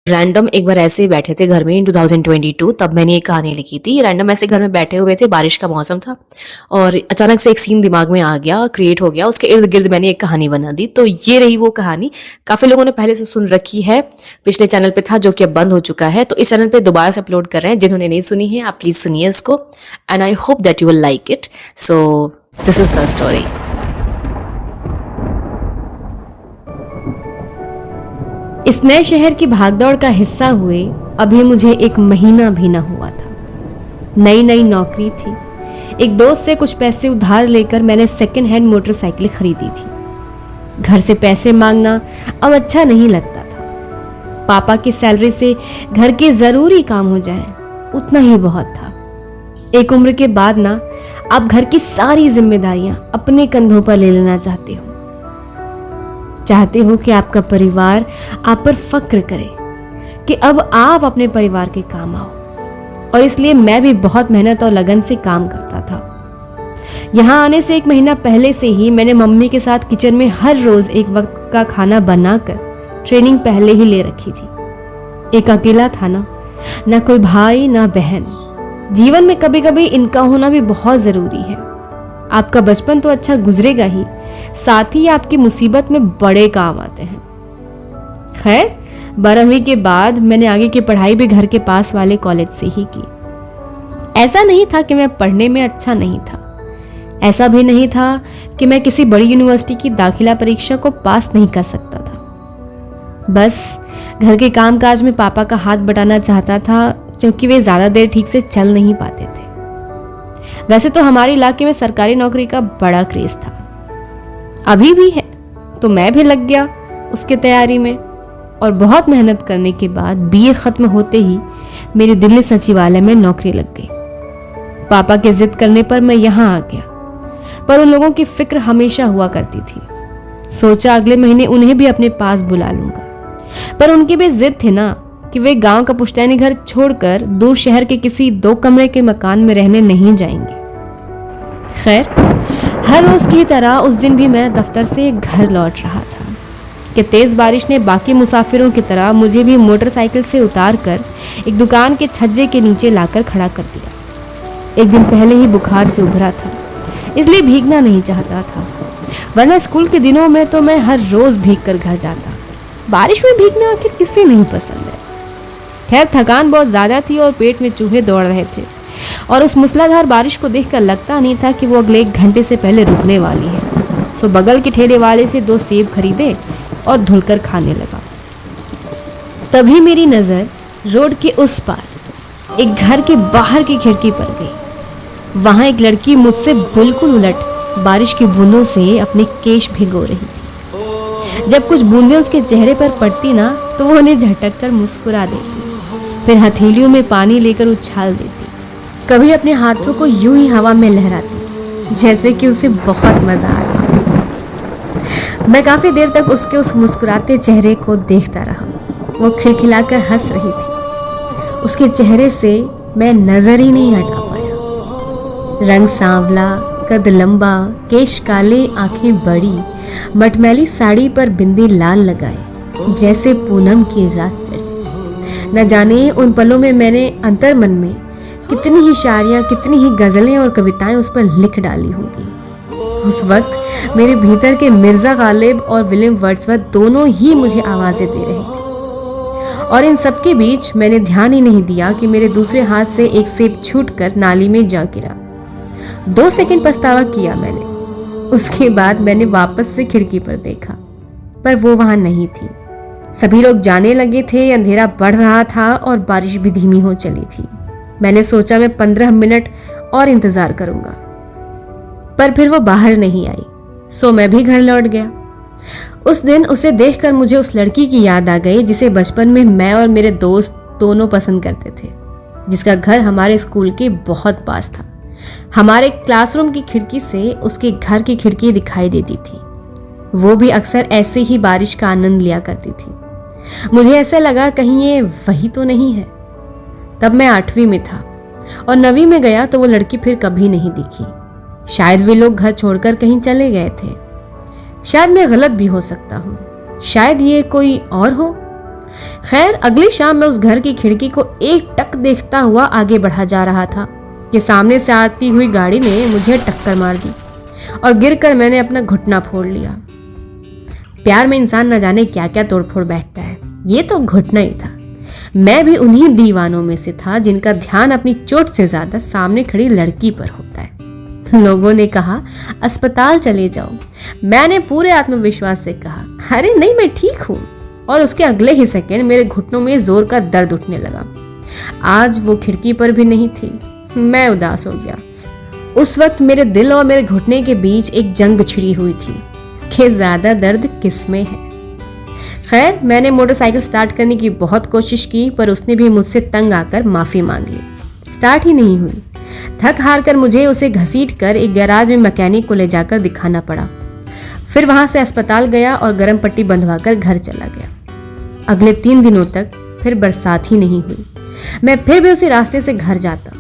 Random एक बार ऐसे ही बैठे थे घर में इन 2022, तब मैंने एक कहानी लिखी थी। रैंडम ऐसे घर में बैठे हुए थे, बारिश का मौसम था और अचानक से एक सीन दिमाग में आ गया, क्रिएट हो गया, उसके इर्द गिर्द मैंने एक कहानी बना दी। तो ये रही वो कहानी। काफ़ी लोगों ने पहले से सुन रखी है, पिछले चैनल पे था जो कि अब बंद हो चुका है, तो इस चैनल पे दोबारा से अपलोड कर रहे हैं। जिन्होंने नहीं सुनी है आप प्लीज़ सुनिए इसको, and I hope that you will like it. So this is the story. इस नए शहर की भागदौड़ का हिस्सा हुए अभी मुझे 1 महीना भी ना हुआ था। नई नई नौकरी थी। एक दोस्त से कुछ पैसे उधार लेकर मैंने सेकंड हैंड मोटरसाइकिल खरीदी थी। घर से पैसे मांगना अब अच्छा नहीं लगता था। पापा की सैलरी से घर के ज़रूरी काम हो जाए उतना ही बहुत था। एक उम्र के बाद ना आप घर की सारी जिम्मेदारियां अपने कंधों पर ले लेना चाहते हो कि आपका परिवार आप पर फक्र करे कि अब आप अपने परिवार के काम आओ। और इसलिए मैं भी बहुत मेहनत और लगन से काम करता था। यहाँ आने से 1 महीना पहले से ही मैंने मम्मी के साथ किचन में हर रोज एक वक्त का खाना बनाकर ट्रेनिंग पहले ही ले रखी थी। एक अकेला था ना कोई भाई ना बहन। जीवन में कभी कभी इनका होना भी बहुत जरूरी है। आपका बचपन तो अच्छा गुजरेगा ही, साथ ही आपकी मुसीबत में बड़े काम आते हैं। खैर 12वीं के बाद मैंने आगे की पढ़ाई भी घर के पास वाले कॉलेज से ही की। ऐसा नहीं था कि मैं पढ़ने में अच्छा नहीं था, ऐसा भी नहीं था कि मैं किसी बड़ी यूनिवर्सिटी की दाखिला परीक्षा को पास नहीं कर सकता था। बस घर के कामकाज में पापा का हाथ बटाना चाहता था, क्योंकि वे ज्यादा देर ठीक से चल नहीं पाते थे। वैसे तो हमारे इलाके में सरकारी नौकरी का बड़ा क्रेज था, अभी भी है, तो मैं भी लग गया उसके तैयारी में। और बहुत मेहनत करने के बाद बीए खत्म होते ही मेरी दिल्ली सचिवालय में नौकरी लग गई। पापा के जिद करने पर मैं यहाँ आ गया, पर उन लोगों की फिक्र हमेशा हुआ करती थी। सोचा अगले महीने उन्हें भी अपने पास बुला लूंगा, पर उनकी भी जिद थी ना कि वे गांव का पुश्तैनी घर छोड़कर दूर शहर के किसी 2 कमरे के मकान में रहने नहीं जाएंगे। खैर हर रोज की तरह उस दिन भी मैं दफ्तर से घर लौट रहा था कि तेज बारिश ने बाकी मुसाफिरों की तरह मुझे भी मोटरसाइकिल से उतारकर एक दुकान के छज्जे के नीचे लाकर खड़ा कर दिया। एक दिन पहले ही बुखार से उभरा था, इसलिए भीगना नहीं चाहता था, वरना स्कूल के दिनों में तो मैं हर रोज भीग कर घर जाता। बारिश में भीगना आखिर किसे नहीं पसंद है। खैर ठकान बहुत ज्यादा थी और पेट में चूहे दौड़ रहे थे, और उस मूसलाधार बारिश को देखकर लगता नहीं था कि वो अगले 1 घंटे से पहले रुकने वाली है। सो बगल के ठेले वाले से 2 सेब खरीदे और धुलकर खाने लगा। तभी मेरी नजर रोड के उस पार एक घर के बाहर की खिड़की पर गई। वहां एक लड़की मुझसे बिल्कुल उलट बारिश की बूंदों से अपने केश भिगो रही थी। जब कुछ बूंदें उसके चेहरे पर पड़ती ना, तो वो उन्हें झटक कर मुस्कुरा देती, फिर हथेलियों में पानी लेकर उछाल देती, कभी अपने हाथों को यूं ही हवा में लहराती, जैसे कि उसे बहुत मजा आ रहा। मैं काफी देर तक उसके उस मुस्कुराते चेहरे को देखता रहा। वो खिलखिलाकर हंस रही थी। उसके चेहरे से मैं नजर ही नहीं हटा पाया। रंग सांवला, कद लंबा, केश काले, आंखें बड़ी, मटमैली साड़ी पर बिंदी लाल लगाए, जैसे पूनम की रात चढ़ी। न जाने उन पलों में मैंने अंतर मन में कितनी ही शायरियाँ, कितनी ही गजलें और कविताएं उस पर लिख डाली होंगी। उस वक्त मेरे भीतर के मिर्जा गालिब और विलियम वर्ड्सवर्थ दोनों ही मुझे आवाजें दे रहे थे, और इन सब के बीच मैंने ध्यान ही नहीं दिया कि मेरे दूसरे हाथ से एक सेब छूटकर नाली में जा गिरा। 2 सेकंड पछतावा किया मैंने। उसके बाद मैंने वापस से खिड़की पर देखा, पर वो वहां नहीं थी। सभी लोग जाने लगे थे, अंधेरा बढ़ रहा था और बारिश भी धीमी हो चली थी। मैंने सोचा मैं 15 मिनट और इंतजार करूंगा, पर फिर वो बाहर नहीं आई, सो मैं भी घर लौट गया। उस दिन उसे देखकर मुझे उस लड़की की याद आ गई जिसे बचपन में मैं और मेरे दोस्त दोनों पसंद करते थे, जिसका घर हमारे स्कूल के बहुत पास था। हमारे क्लासरूम की खिड़की से उसके घर की खिड़की दिखाई देती थी। वो भी अक्सर ऐसे ही बारिश का आनंद लिया करती थी। मुझे ऐसा लगा कहीं ये वही तो नहीं है। तब मैं 8वीं में था और 9वीं में गया तो वो लड़की फिर कभी नहीं दिखी। शायद वे लोग घर छोड़कर कहीं चले गए थे। शायद मैं गलत भी हो सकता हूँ, शायद ये कोई और हो। खैर अगली शाम मैं उस घर की खिड़की को एक टक देखता हुआ आगे बढ़ा जा रहा था कि सामने से आती हुई गाड़ी ने मुझे टक्कर मार दी और गिरकर मैंने अपना घुटना फोड़ लिया। प्यार में इंसान न जाने क्या क्या तोड़फोड़ बैठता है, ये तो घुटना ही था। मैं भी उन्हीं दीवानों में से था जिनका ध्यान अपनी चोट से ज्यादा सामने खड़ी लड़की पर होता है। लोगों ने कहा अस्पताल चले जाओ, मैंने पूरे आत्मविश्वास से कहा अरे नहीं मैं ठीक हूं, और उसके अगले ही सेकंड मेरे घुटनों में जोर का दर्द उठने लगा। आज वो खिड़की पर भी नहीं थी। मैं उदास हो गया। उस वक्त मेरे दिल और मेरे घुटने के बीच एक जंग छिड़ी हुई थी कि ज्यादा दर्द किसमें है। खैर मैंने मोटरसाइकिल स्टार्ट करने की बहुत कोशिश की, पर उसने भी मुझसे तंग आकर माफी मांग ली। स्टार्ट ही नहीं हुई। थक हार कर मुझे उसे घसीट कर एक गैराज में मैकेनिक को ले जाकर दिखाना पड़ा। फिर वहां से अस्पताल गया और गर्म पट्टी बंधवाकर घर चला गया। अगले 3 दिनों तक फिर बरसात ही नहीं हुई। मैं फिर भी उसी रास्ते से घर जाता,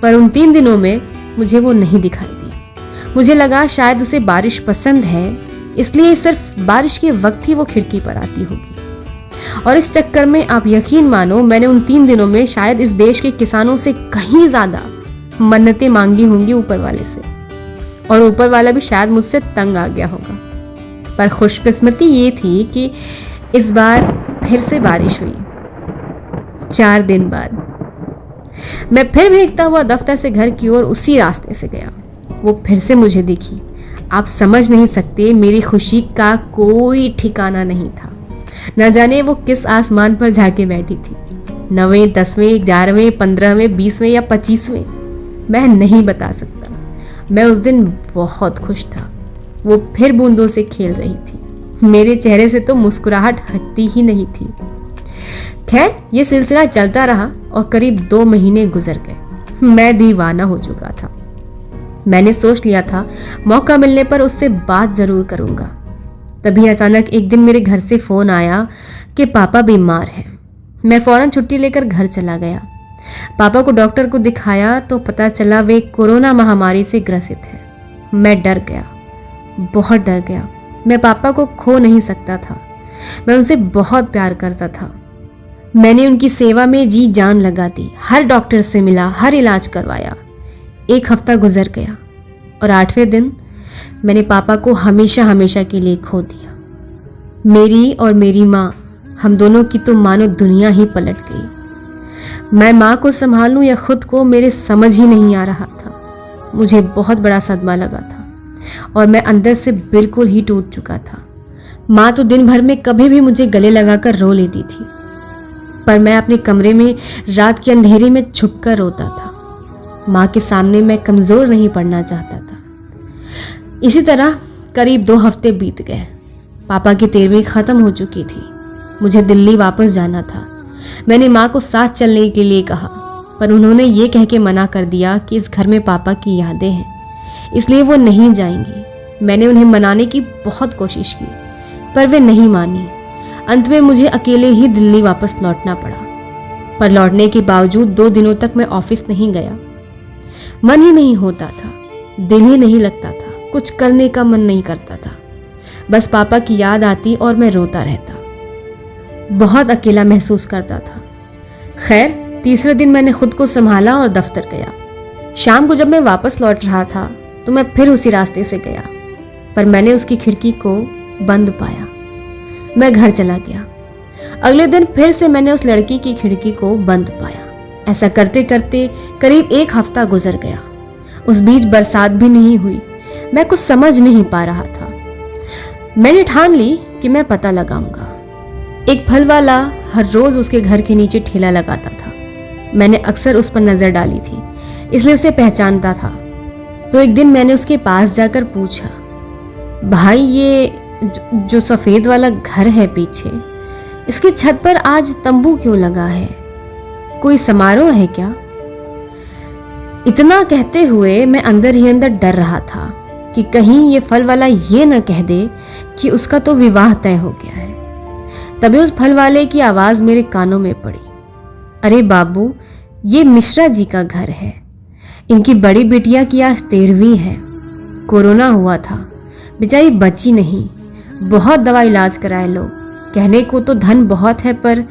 पर उन 3 दिनों में मुझे वो नहीं दिखाई दी। मुझे लगा शायद उसे बारिश पसंद है, इसलिए सिर्फ बारिश के वक्त ही वो खिड़की पर आती होगी। और इस चक्कर में आप यकीन मानो मैंने उन 3 दिनों में शायद इस देश के किसानों से कहीं ज्यादा मन्नतें मांगी होंगी ऊपर वाले से, और ऊपर वाला भी शायद मुझसे तंग आ गया होगा। पर खुशकिस्मती ये थी कि इस बार फिर से बारिश हुई। 4 दिन बाद मैं फिर भीगता हुआ दफ्तर से घर की ओर उसी रास्ते से गया। वो फिर से मुझे दिखी। आप समझ नहीं सकते, मेरी खुशी का कोई ठिकाना नहीं था। न जाने वो किस आसमान पर जाके बैठी थी, 9वें 10वें 11वें 15वें 20वें या 25वें, मैं नहीं बता सकता। मैं उस दिन बहुत खुश था। वो फिर बूंदों से खेल रही थी। मेरे चेहरे से तो मुस्कुराहट हटती ही नहीं थी। खैर ये सिलसिला चलता रहा और करीब 2 महीने गुजर गए। मैं दीवाना हो चुका था। मैंने सोच लिया था मौका मिलने पर उससे बात जरूर करूंगा। तभी अचानक एक दिन मेरे घर से फोन आया कि पापा बीमार हैं। मैं फौरन छुट्टी लेकर घर चला गया। पापा को डॉक्टर को दिखाया तो पता चला वे कोरोना महामारी से ग्रसित हैं। मैं डर गया, बहुत डर गया। मैं पापा को खो नहीं सकता था। मैं उनसे बहुत प्यार करता था। मैंने उनकी सेवा में जी जान लगा दी। हर डॉक्टर से मिला, हर इलाज करवाया। 1 हफ्ता गुजर गया और 8वें दिन मैंने पापा को हमेशा हमेशा के लिए खो दिया। मेरी और मेरी माँ, हम दोनों की तो मानो दुनिया ही पलट गई। मैं माँ को संभालूं या खुद को, मेरे समझ ही नहीं आ रहा था। मुझे बहुत बड़ा सदमा लगा था और मैं अंदर से बिल्कुल ही टूट चुका था। माँ तो दिन भर में कभी भी मुझे गले लगाकर रो लेती थी, पर मैं अपने कमरे में रात के अंधेरे में छुपकर रोता था। माँ के सामने मैं कमजोर नहीं पड़ना चाहता था। इसी तरह करीब 2 हफ्ते बीत गए। पापा की 13वीं खत्म हो चुकी थी। मुझे दिल्ली वापस जाना था। मैंने माँ को साथ चलने के लिए कहा, पर उन्होंने ये कह के मना कर दिया कि इस घर में पापा की यादें हैं, इसलिए वो नहीं जाएंगी। मैंने उन्हें मनाने की बहुत कोशिश की, पर वे नहीं मानी। अंत में मुझे अकेले ही दिल्ली वापस लौटना पड़ा। पर लौटने के बावजूद 2 दिनों तक मैं ऑफिस नहीं गया। मन ही नहीं होता था, दिल ही नहीं लगता था, कुछ करने का मन नहीं करता था। बस पापा की याद आती और मैं रोता रहता। बहुत अकेला महसूस करता था। खैर 3रे दिन मैंने खुद को संभाला और दफ्तर गया। शाम को जब मैं वापस लौट रहा था तो मैं फिर उसी रास्ते से गया, पर मैंने उसकी खिड़की को बंद पाया। मैं घर चला गया। अगले दिन फिर से मैंने उस लड़की की खिड़की को बंद पाया। ऐसा करते करते करीब 1 हफ्ता गुजर गया। उस बीच बरसात भी नहीं हुई। मैं कुछ समझ नहीं पा रहा था। मैंने ठान ली कि मैं पता लगाऊंगा। एक फल वाला हर रोज उसके घर के नीचे ठेला लगाता था। मैंने अक्सर उस पर नजर डाली थी, इसलिए उसे पहचानता था। तो एक दिन मैंने उसके पास जाकर पूछा, भाई ये जो सफेद वाला घर है पीछे, इसकी छत पर आज तंबू क्यों लगा है? कोई समारोह है क्या? इतना कहते हुए मैं अंदर ही अंदर डर रहा था कि कहीं ये फल वाला ये न कह दे कि उसका तो विवाह तय हो गया है। तभी उस फल वाले की आवाज मेरे कानों में पड़ी, अरे बाबू, ये मिश्रा जी का घर है। इनकी बड़ी बिटिया की आज 13वीं है। कोरोना हुआ था, बेचारी बची नहीं। बहुत दवा इलाज कराए लोग, कहने को तो धन बहुत है, पर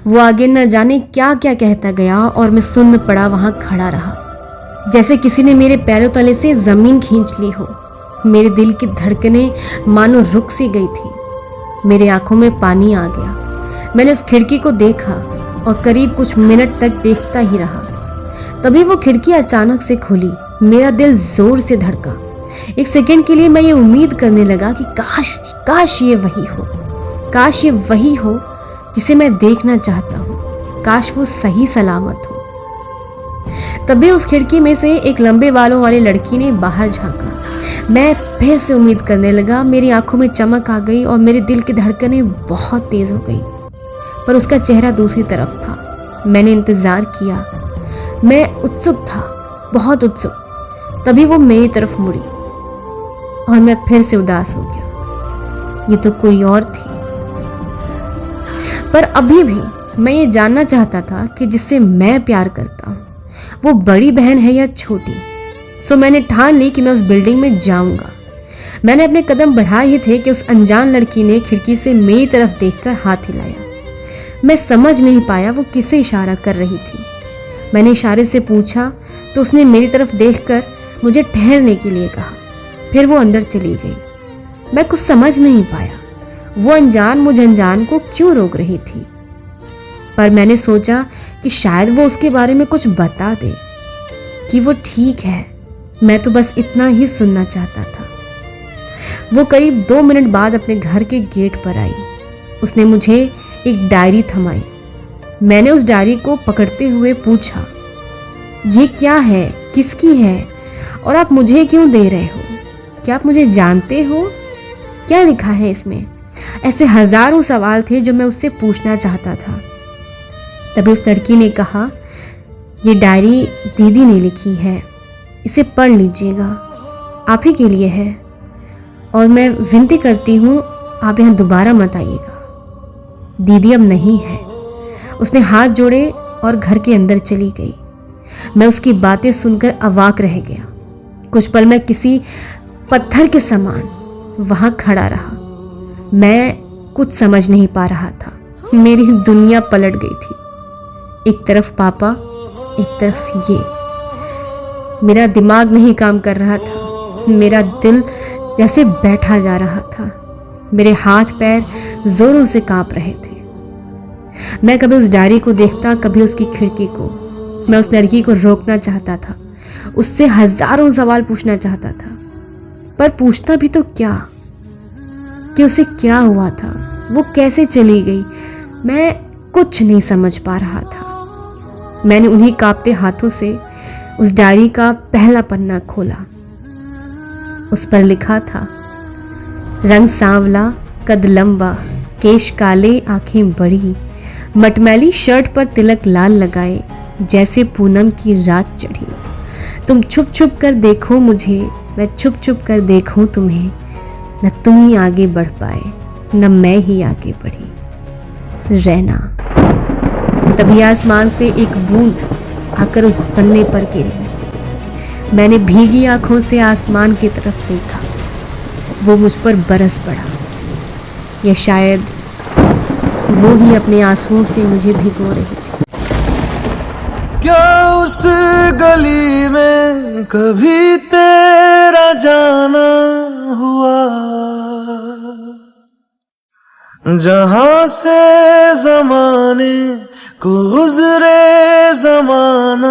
वो आगे न जाने क्या क्या कहता गया और मैं सुन्न पड़ा वहां खड़ा रहा, जैसे किसी ने मेरे पैरों तले से जमीन खींच ली हो। मेरे दिल की धड़कनें मानो रुक सी गई थी। मेरी आंखों में पानी आ गया। मैंने उस खिड़की को देखा और करीब कुछ मिनट तक देखता ही रहा। तभी वो खिड़की अचानक से खुली। मेरा दिल जोर से धड़का। एक सेकंड के लिए मैं ये उम्मीद करने लगा कि काश ये वही हो, काश ये वही हो जिसे मैं देखना चाहता हूँ, काश वो सही सलामत हो। तभी उस खिड़की में से एक लंबे बालों वाली लड़की ने बाहर झांका। मैं फिर से उम्मीद करने लगा। मेरी आंखों में चमक आ गई और मेरे दिल की धड़कनें बहुत तेज हो गई, पर उसका चेहरा दूसरी तरफ था। मैंने इंतजार किया। मैं उत्सुक था, बहुत उत्सुक। तभी वो मेरी तरफ मुड़ी और मैं फिर से उदास हो गया। ये तो कोई और थी। पर अभी भी मैं ये जानना चाहता था कि जिससे मैं प्यार करता हूँ वो बड़ी बहन है या छोटी। सो मैंने ठान ली कि मैं उस बिल्डिंग में जाऊंगा। मैंने अपने कदम बढ़ाए ही थे कि उस अनजान लड़की ने खिड़की से मेरी तरफ देखकर हाथ हिलाया। मैं समझ नहीं पाया वो किसे इशारा कर रही थी। मैंने इशारे से पूछा तो उसने मेरी तरफ देखकर मुझे ठहरने के लिए कहा। फिर वो अंदर चली गई। मैं कुछ समझ नहीं पाया, वो अनजान मुझ अनजान को क्यों रोक रही थी। पर मैंने सोचा कि शायद वो उसके बारे में कुछ बता दे, कि वो ठीक है। मैं तो बस इतना ही सुनना चाहता था। वो करीब 2 मिनट बाद अपने घर के गेट पर आई। उसने मुझे एक डायरी थमाई। मैंने उस डायरी को पकड़ते हुए पूछा, ये क्या है, किसकी है और आप मुझे क्यों दे रहे हो? क्या आप मुझे जानते हो? क्या लिखा है इसमें? ऐसे हजारों सवाल थे जो मैं उससे पूछना चाहता था। तभी उस लड़की ने कहा, ये डायरी दीदी ने लिखी है, इसे पढ़ लीजिएगा, आप ही के लिए है और मैं विनती करती हूँ आप यहाँ दोबारा मत आइएगा। दीदी अब नहीं है। उसने हाथ जोड़े और घर के अंदर चली गई। मैं उसकी बातें सुनकर अवाक रह गया। कुछ पल मैं किसी पत्थर के समान वहाँ खड़ा रहा। मैं कुछ समझ नहीं पा रहा था। मेरी दुनिया पलट गई थी। एक तरफ पापा, एक तरफ ये। मेरा दिमाग नहीं काम कर रहा था। मेरा दिल जैसे बैठा जा रहा था। मेरे हाथ पैर जोरों से कांप रहे थे। मैं कभी उस डायरी को देखता, कभी उसकी खिड़की को। मैं उस लड़की को रोकना चाहता था, उससे हजारों सवाल पूछना चाहता था, पर पूछता भी तो क्या, कि उसे क्या हुआ था, वो कैसे चली गई। मैं कुछ नहीं समझ पा रहा था। मैंने उन्हीं कांपते हाथों से उस डायरी का पहला पन्ना खोला। उस पर लिखा था, रंग सांवला, कद लंबा, केश काले, आंखें बड़ी, मटमैली शर्ट पर तिलक लाल लगाए, जैसे पूनम की रात चढ़ी। तुम छुप छुप कर देखो मुझे, मैं छुप छुप कर देखूं तुम्हें। न तुम ही आगे बढ़ पाए, न मैं ही आगे बढ़ी। रहना। तभी आसमान से एक बूंद आकर उस पन्ने पर गिरी। मैंने भीगी आंखों से आसमान की तरफ देखा। वो मुझ पर बरस पड़ा, या शायद वो ही अपने आंसुओं से मुझे भिगो रही थी। क्या उस गली में कभी तेरा जाना हुआ, जहां से जमाने को गुजरे जमाना